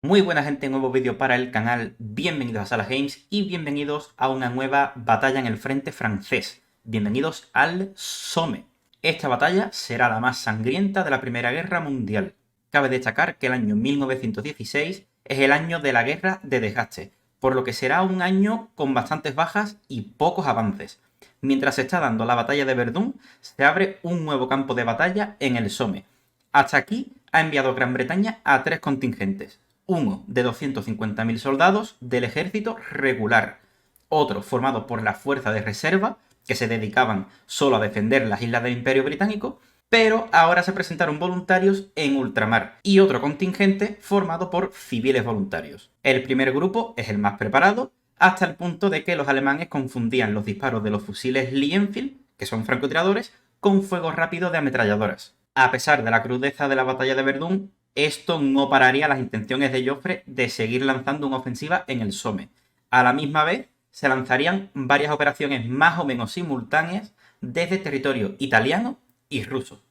Muy buena gente, nuevo vídeo para el canal, bienvenidos a Sala Games y bienvenidos a una nueva batalla en el frente francés. Bienvenidos al Somme. Esta batalla será la más sangrienta de la Primera Guerra Mundial. Cabe destacar que el año 1916 es el año de la Guerra de Desgaste, por lo que será un año con bastantes bajas y pocos avances. Mientras se está dando la batalla de Verdún, se abre un nuevo campo de batalla en el Somme. Hasta aquí ha enviado Gran Bretaña a 3 contingentes. Uno de 250.000 soldados del ejército regular, otro formado por la fuerza de reserva, que se dedicaban solo a defender las islas del Imperio Británico, pero ahora se presentaron voluntarios en ultramar, y otro contingente formado por civiles voluntarios. El primer grupo es el más preparado, hasta el punto de que los alemanes confundían los disparos de los fusiles Lee-Enfield, que son francotiradores, con fuego rápido de ametralladoras. A pesar de la crudeza de la batalla de Verdún, esto no pararía las intenciones de Joffre de seguir lanzando una ofensiva en el Somme. A la misma vez, se lanzarían varias operaciones más o menos simultáneas desde territorio italiano y ruso.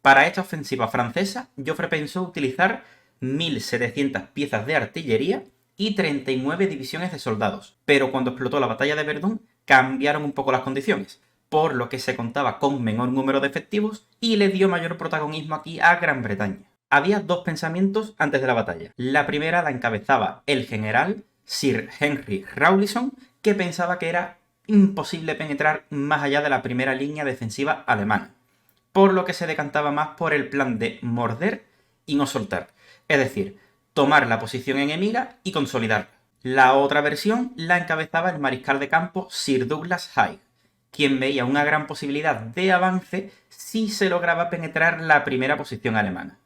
Para esta ofensiva francesa, Joffre pensó utilizar 1.700 piezas de artillería y 39 divisiones de soldados, pero cuando explotó la batalla de Verdún cambiaron un poco las condiciones, por lo que se contaba con menor número de efectivos y le dio mayor protagonismo aquí a Gran Bretaña. Había dos pensamientos antes de la batalla. La primera la encabezaba el general Sir Henry Rawlinson, que pensaba que era imposible penetrar más allá de la primera línea defensiva alemana, por lo que se decantaba más por el plan de morder y no soltar, es decir, tomar la posición enemiga y consolidarla. La otra versión la encabezaba el mariscal de campo Sir Douglas Haig, quien veía una gran posibilidad de avance si se lograba penetrar la primera posición alemana.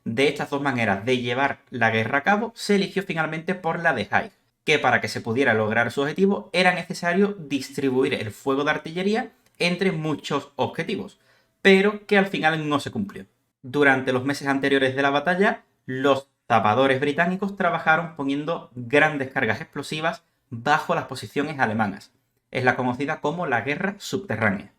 De estas dos maneras de llevar la guerra a cabo, se eligió finalmente por la de Haig, que para que se pudiera lograr su objetivo era necesario distribuir el fuego de artillería entre muchos objetivos, pero que al final no se cumplió. Durante los meses anteriores de la batalla, los zapadores británicos trabajaron poniendo grandes cargas explosivas bajo las posiciones alemanas. Es la conocida como la guerra subterránea.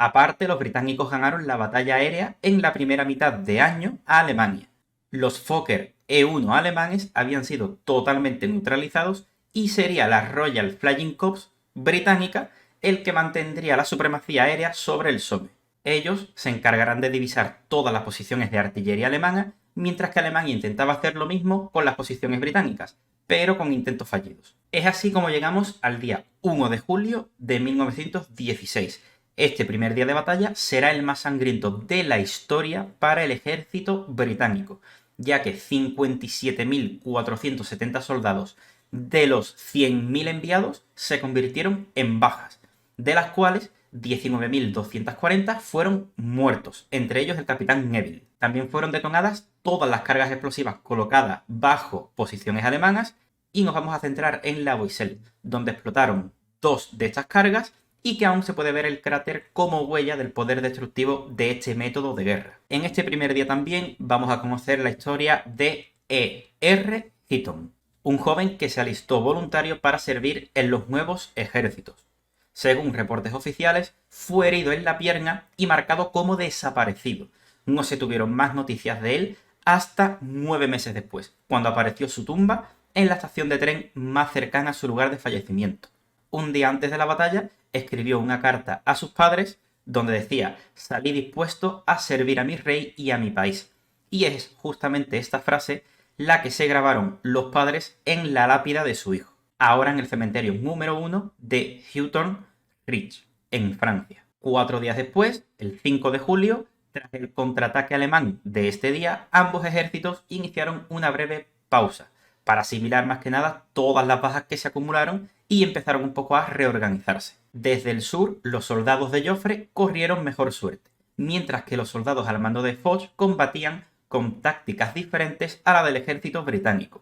Aparte, los británicos ganaron la batalla aérea en la primera mitad de año a Alemania. Los Fokker E-1 alemanes habían sido totalmente neutralizados y sería la Royal Flying Corps británica el que mantendría la supremacía aérea sobre el Somme. Ellos se encargarán de divisar todas las posiciones de artillería alemana, mientras que Alemania intentaba hacer lo mismo con las posiciones británicas, pero con intentos fallidos. Es así como llegamos al día 1 de julio de 1916. Este primer día de batalla será el más sangriento de la historia para el ejército británico, ya que 57.470 soldados de los 100.000 enviados se convirtieron en bajas, de las cuales 19.240 fueron muertos, entre ellos el capitán Neville. También fueron detonadas todas las cargas explosivas colocadas bajo posiciones alemanas y nos vamos a centrar en la Boisselle, donde explotaron dos de estas cargas y que aún se puede ver el cráter como huella del poder destructivo de este método de guerra. En este primer día también vamos a conocer la historia de E.R. Heaton, un joven que se alistó voluntario para servir en los nuevos ejércitos. Según reportes oficiales, fue herido en la pierna y marcado como desaparecido. No se tuvieron más noticias de él hasta 9 meses después, cuando apareció su tumba en la estación de tren más cercana a su lugar de fallecimiento. Un día antes de la batalla, escribió una carta a sus padres donde decía: salí dispuesto a servir a mi rey y a mi país. Y es justamente esta frase la que se grabaron los padres en la lápida de su hijo, ahora en el cementerio número 1 de Houghton Ridge, en Francia. 4 días después, el 5 de julio, tras el contraataque alemán de este día, ambos ejércitos iniciaron una breve pausa para asimilar más que nada todas las bajas que se acumularon y empezaron un poco a reorganizarse. Desde el sur, los soldados de Joffre corrieron mejor suerte, mientras que los soldados al mando de Foch combatían con tácticas diferentes a la del ejército británico.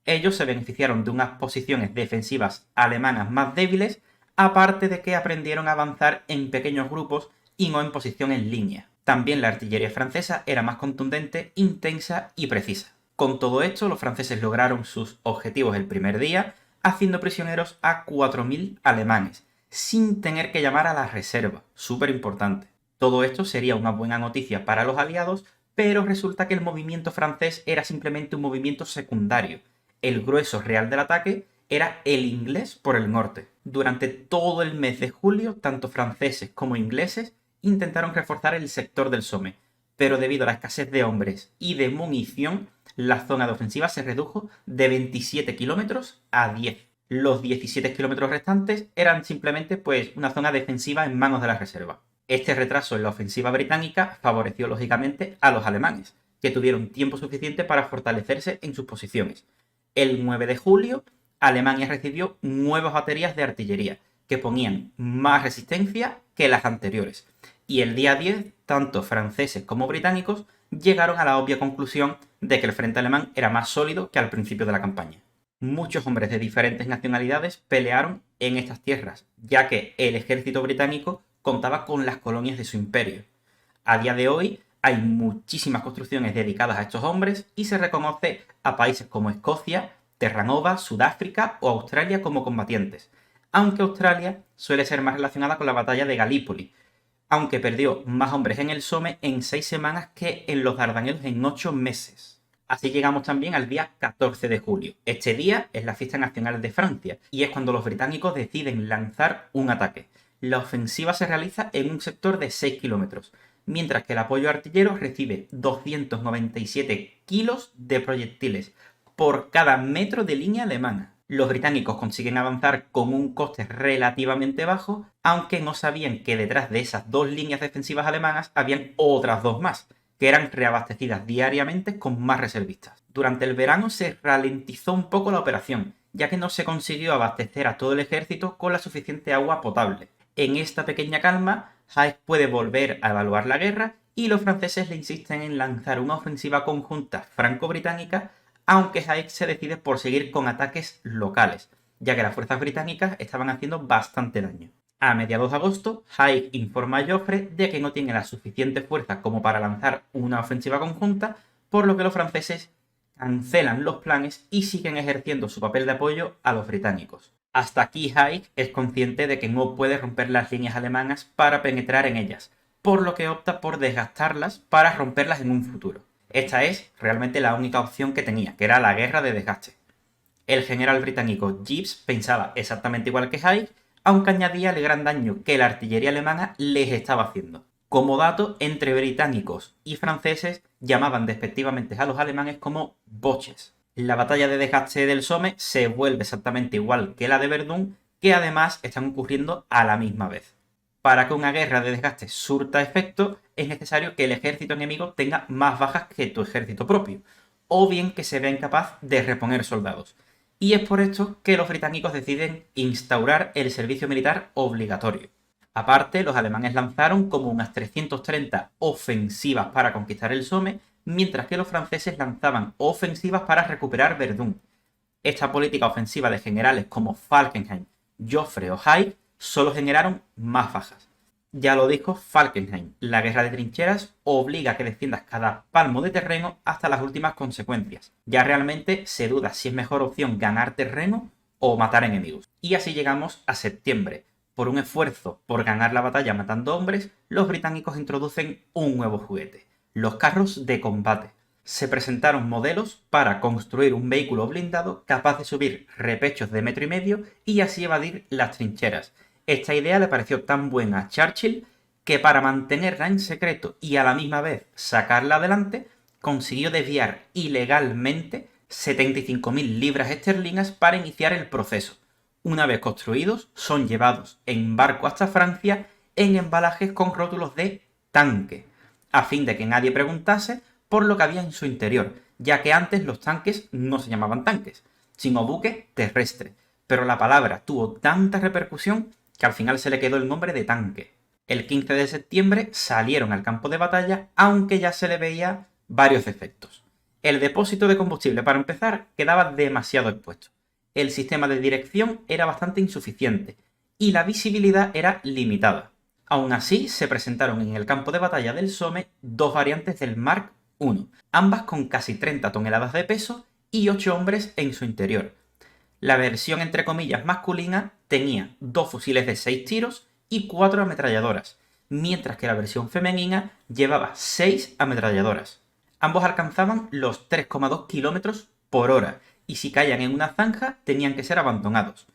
Ellos se beneficiaron de unas posiciones defensivas alemanas más débiles, aparte de que aprendieron a avanzar en pequeños grupos y no en posición en línea. También la artillería francesa era más contundente, intensa y precisa. Con todo esto, los franceses lograron sus objetivos el primer día, haciendo prisioneros a 4.000 alemanes, sin tener que llamar a la reserva, súper importante. Todo esto sería una buena noticia para los aliados, pero resulta que el movimiento francés era simplemente un movimiento secundario. El grueso real del ataque era el inglés por el norte. Durante todo el mes de julio, tanto franceses como ingleses intentaron reforzar el sector del Somme, pero debido a la escasez de hombres y de munición, la zona de ofensiva se redujo de 27 kilómetros a 10. Los 17 kilómetros restantes eran simplemente pues una zona defensiva en manos de la reserva. Este retraso en la ofensiva británica favoreció lógicamente a los alemanes, que tuvieron tiempo suficiente para fortalecerse en sus posiciones. El 9 de julio, Alemania recibió nuevas baterías de artillería, que ponían más resistencia que las anteriores. Y el día 10, tanto franceses como británicos llegaron a la obvia conclusión de que el frente alemán era más sólido que al principio de la campaña. Muchos hombres de diferentes nacionalidades pelearon en estas tierras, ya que el ejército británico contaba con las colonias de su imperio. A día de hoy hay muchísimas construcciones dedicadas a estos hombres y se reconoce a países como Escocia, Terranova, Sudáfrica o Australia como combatientes, aunque Australia suele ser más relacionada con la batalla de Galípoli, aunque perdió más hombres en el Somme en 6 semanas que en los Dardanelos en 8 meses. Así llegamos también al día 14 de julio. Este día es la fiesta nacional de Francia y es cuando los británicos deciden lanzar un ataque. La ofensiva se realiza en un sector de 6 kilómetros, mientras que el apoyo artillero recibe 297 kilos de proyectiles por cada metro de línea alemana. Los británicos consiguen avanzar con un coste relativamente bajo, aunque no sabían que detrás de esas dos líneas defensivas alemanas habían otras dos más, que eran reabastecidas diariamente con más reservistas. Durante el verano se ralentizó un poco la operación, ya que no se consiguió abastecer a todo el ejército con la suficiente agua potable. En esta pequeña calma, Haig puede volver a evaluar la guerra y los franceses le insisten en lanzar una ofensiva conjunta franco-británica, aunque Haig se decide por seguir con ataques locales, ya que las fuerzas británicas estaban haciendo bastante daño. A mediados de agosto, Haig informa a Joffre de que no tiene la suficiente fuerza como para lanzar una ofensiva conjunta, por lo que los franceses cancelan los planes y siguen ejerciendo su papel de apoyo a los británicos. Hasta aquí Haig es consciente de que no puede romper las líneas alemanas para penetrar en ellas, por lo que opta por desgastarlas para romperlas en un futuro. Esta es realmente la única opción que tenía, que era la guerra de desgaste. El general británico Gibbs pensaba exactamente igual que Haig, aunque añadía el gran daño que la artillería alemana les estaba haciendo. Como dato, entre británicos y franceses llamaban despectivamente a los alemanes como boches. La batalla de desgaste del Somme se vuelve exactamente igual que la de Verdún, que además están ocurriendo a la misma vez. Para que una guerra de desgaste surta efecto, es necesario que el ejército enemigo tenga más bajas que tu ejército propio, o bien que se vea incapaz de reponer soldados. Y es por esto que los británicos deciden instaurar el servicio militar obligatorio. Aparte, los alemanes lanzaron como unas 330 ofensivas para conquistar el Somme, mientras que los franceses lanzaban ofensivas para recuperar Verdún. Esta política ofensiva de generales como Falkenhayn, Joffre o Haig solo generaron más bajas. Ya lo dijo Falkenhayn, la guerra de trincheras obliga a que defiendas cada palmo de terreno hasta las últimas consecuencias. Ya realmente se duda si es mejor opción ganar terreno o matar enemigos. Y así llegamos a septiembre. Por un esfuerzo por ganar la batalla matando hombres, los británicos introducen un nuevo juguete, los carros de combate. Se presentaron modelos para construir un vehículo blindado capaz de subir repechos de 1,5 metros y así evadir las trincheras. Esta idea le pareció tan buena a Churchill que para mantenerla en secreto y a la misma vez sacarla adelante, consiguió desviar ilegalmente 75.000 libras esterlinas para iniciar el proceso. Una vez construidos, son llevados en barco hasta Francia en embalajes con rótulos de tanque, a fin de que nadie preguntase por lo que había en su interior, ya que antes los tanques no se llamaban tanques, sino buque terrestre, pero la palabra tuvo tanta repercusión que al final se le quedó el nombre de tanque. El 15 de septiembre salieron al campo de batalla, aunque ya se le veía varios defectos. El depósito de combustible, para empezar, quedaba demasiado expuesto. El sistema de dirección era bastante insuficiente y la visibilidad era limitada. Aún así, se presentaron en el campo de batalla del Somme dos variantes del Mark I, ambas con casi 30 toneladas de peso y 8 hombres en su interior. La versión entre comillas masculina tenía 2 fusiles de 6 tiros y 4 ametralladoras, mientras que la versión femenina llevaba 6 ametralladoras. Ambos alcanzaban los 3,2 kilómetros por hora y si caían en una zanja tenían que ser abandonados.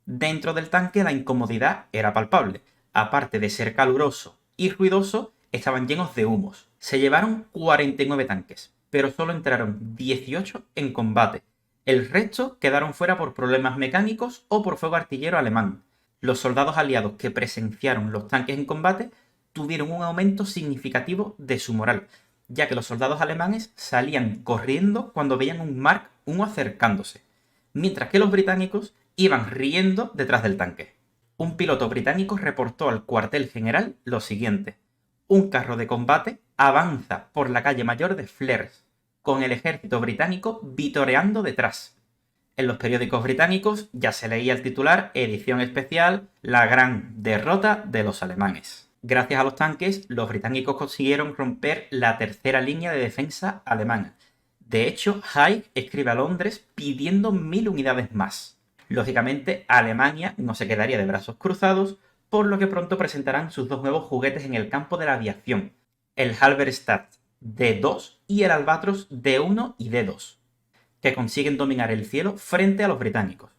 Dentro del tanque la incomodidad era palpable. Aparte de ser caluroso y ruidoso, estaban llenos de humos. Se llevaron 49 tanques, pero solo entraron 18 en combate. El resto quedaron fuera por problemas mecánicos o por fuego artillero alemán. Los soldados aliados que presenciaron los tanques en combate tuvieron un aumento significativo de su moral, ya que los soldados alemanes salían corriendo cuando veían un Mark I acercándose, mientras que los británicos iban riendo detrás del tanque. Un piloto británico reportó al cuartel general lo siguiente: un carro de combate avanza por la calle mayor de Flers, con el ejército británico vitoreando detrás. En los periódicos británicos ya se leía el titular edición especial: la gran derrota de los alemanes. Gracias a los tanques, los británicos consiguieron romper la tercera línea de defensa alemana. De hecho, Haig escribe a Londres pidiendo 1000 unidades más. Lógicamente, Alemania no se quedaría de brazos cruzados, por lo que pronto presentarán sus dos nuevos juguetes en el campo de la aviación, el Halberstadt D2 y el Albatros D1 y D2, que consiguen dominar el cielo frente a los británicos.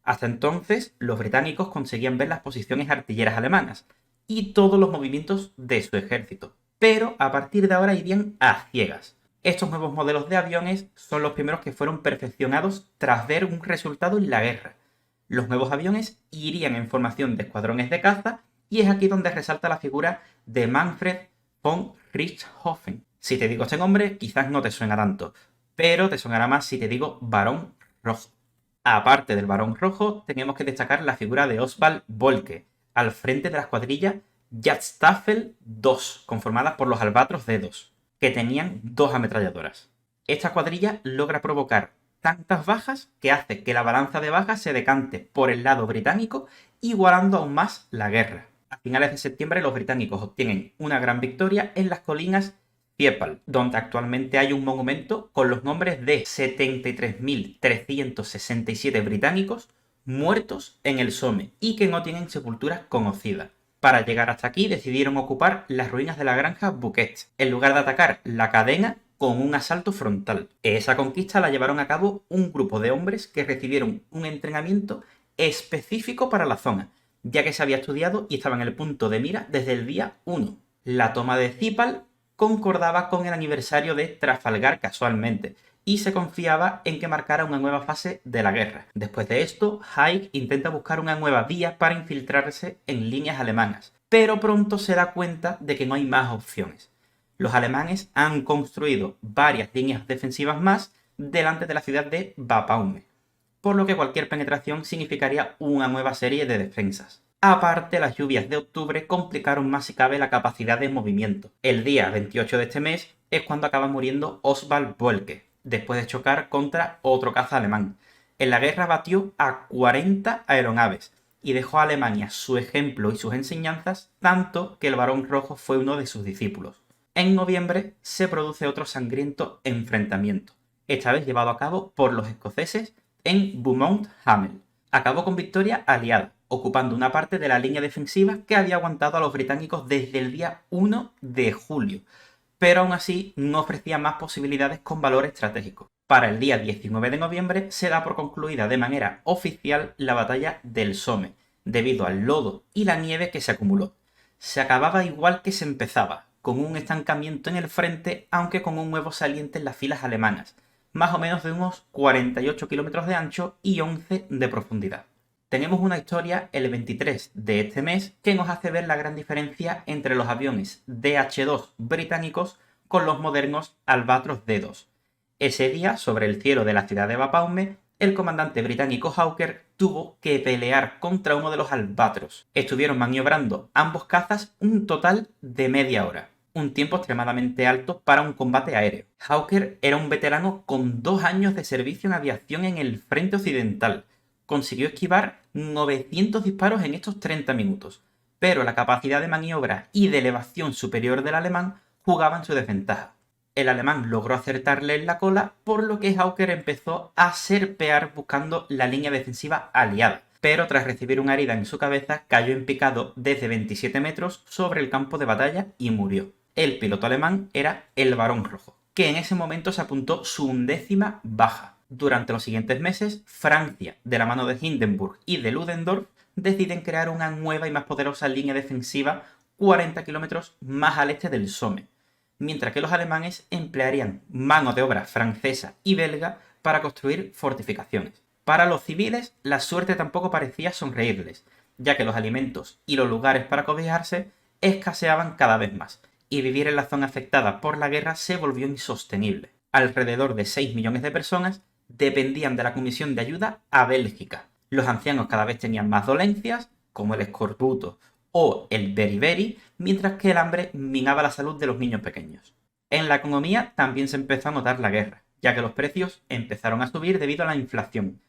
Hasta entonces, los británicos conseguían ver las posiciones artilleras alemanas y todos los movimientos de su ejército, pero a partir de ahora irían a ciegas. Estos nuevos modelos de aviones son los primeros que fueron perfeccionados tras ver un resultado en la guerra. Los nuevos aviones irían en formación de escuadrones de caza y es aquí donde resalta la figura de Manfred von Richthofen. Si te digo este nombre, quizás no te suena tanto, pero te sonará más si te digo Barón Rojo. Aparte del Barón Rojo, tenemos que destacar la figura de Oswald Boelcke, al frente de la escuadrilla Jagdstaffel II, conformada por los Albatros D2, que tenían 2 ametralladoras. Esta escuadrilla logra provocar tantas bajas que hace que la balanza de bajas se decante por el lado británico, igualando aún más la guerra. A finales de septiembre los británicos obtienen una gran victoria en las colinas Thiepval, donde actualmente hay un monumento con los nombres de 73.367 británicos muertos en el Somme y que no tienen sepulturas conocidas. Para llegar hasta aquí decidieron ocupar las ruinas de la granja Bouquet, en lugar de atacar la cadena con un asalto frontal. Esa conquista la llevaron a cabo un grupo de hombres que recibieron un entrenamiento específico para la zona, ya que se había estudiado y estaba en el punto de mira desde el día 1. La toma de Thiepval concordaba con el aniversario de Trafalgar casualmente, y se confiaba en que marcara una nueva fase de la guerra. Después de esto, Haig intenta buscar una nueva vía para infiltrarse en líneas alemanas, pero pronto se da cuenta de que no hay más opciones. Los alemanes han construido varias líneas defensivas más delante de la ciudad de Bapaume, por lo que cualquier penetración significaría una nueva serie de defensas. Aparte, las lluvias de octubre complicaron más si cabe la capacidad de movimiento. El día 28 de este mes es cuando acaba muriendo Oswald Boelcke, después de chocar contra otro caza alemán. En la guerra batió a 40 aeronaves y dejó a Alemania su ejemplo y sus enseñanzas, tanto que el Barón Rojo fue uno de sus discípulos. En noviembre se produce otro sangriento enfrentamiento, esta vez llevado a cabo por los escoceses en Beaumont Hamel. Acabó con victoria aliada, ocupando una parte de la línea defensiva que había aguantado a los británicos desde el día 1 de julio, pero aún así no ofrecía más posibilidades con valor estratégico. Para el día 19 de noviembre se da por concluida de manera oficial la batalla del Somme, debido al lodo y la nieve que se acumuló. Se acababa igual que se empezaba, con un estancamiento en el frente, aunque con un nuevo saliente en las filas alemanas, más o menos de unos 48 kilómetros de ancho y 11 de profundidad. Tenemos una historia el 23 de este mes que nos hace ver la gran diferencia entre los aviones DH-2 británicos con los modernos Albatros D2. Ese día, sobre el cielo de la ciudad de Bapaume, el comandante británico Hawker tuvo que pelear contra uno de los Albatros. Estuvieron maniobrando ambos cazas un total de media hora, un tiempo extremadamente alto para un combate aéreo. Hawker era un veterano con 2 años de servicio en aviación en el frente occidental. Consiguió esquivar 900 disparos en estos 30 minutos, pero la capacidad de maniobra y de elevación superior del alemán jugaba en su desventaja. El alemán logró acertarle en la cola, por lo que Hawker empezó a serpear buscando la línea defensiva aliada, pero tras recibir una herida en su cabeza cayó en picado desde 27 metros sobre el campo de batalla y murió. El piloto alemán era el Barón Rojo. que en ese momento se apuntó su 11ª baja. Durante los siguientes meses, Francia, de la mano de Hindenburg y de Ludendorff, deciden crear una nueva y más poderosa línea defensiva 40 kilómetros más al este del Somme, mientras que los alemanes emplearían mano de obra francesa y belga para construir fortificaciones. Para los civiles, la suerte tampoco parecía sonreírles, ya que los alimentos y los lugares para cobijarse escaseaban cada vez más, y vivir en la zona afectada por la guerra se volvió insostenible. Alrededor de 6 millones de personas dependían de la Comisión de Ayuda a Bélgica. Los ancianos cada vez tenían más dolencias, como el escorbuto o el beriberi, mientras que el hambre minaba la salud de los niños pequeños. En la economía también se empezó a notar la guerra, ya que los precios empezaron a subir debido a la inflación.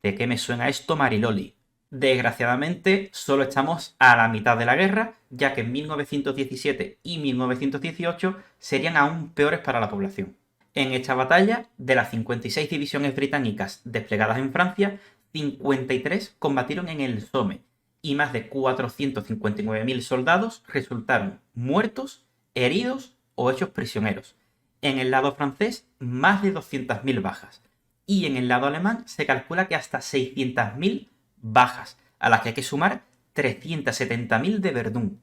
¿De qué me suena esto, Mariloli? Desgraciadamente, solo estamos a la mitad de la guerra, ya que en 1917 y 1918 serían aún peores para la población. En esta batalla, de las 56 divisiones británicas desplegadas en Francia, 53 combatieron en el Somme, y más de 459.000 soldados resultaron muertos, heridos o hechos prisioneros. En el lado francés, más de 200.000 bajas. Y en el lado alemán se calcula que hasta 600.000 bajas, a las que hay que sumar 370.000 de Verdún.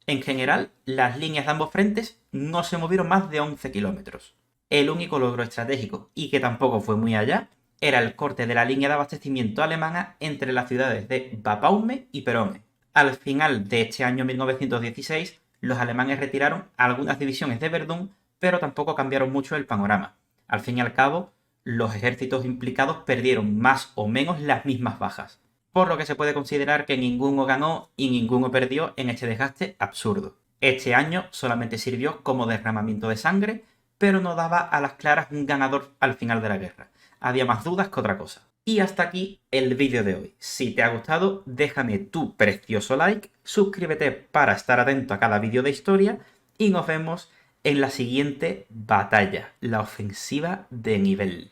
En general, las líneas de ambos frentes no se movieron más de 11 kilómetros. El único logro estratégico, y que tampoco fue muy allá, era el corte de la línea de abastecimiento alemana entre las ciudades de Bapaume y Perone. Al final de este año 1916, los alemanes retiraron algunas divisiones de Verdún, pero tampoco cambiaron mucho el panorama. Al fin y al cabo, los ejércitos implicados perdieron más o menos las mismas bajas, por lo que se puede considerar que ninguno ganó y ninguno perdió en este desgaste absurdo. Este año solamente sirvió como derramamiento de sangre, pero no daba a las claras un ganador al final de la guerra. Había más dudas que otra cosa. Y hasta aquí el vídeo de hoy. Si te ha gustado, déjame tu precioso like, suscríbete para estar atento a cada vídeo de historia y nos vemos en la siguiente batalla, la ofensiva de Nivelle.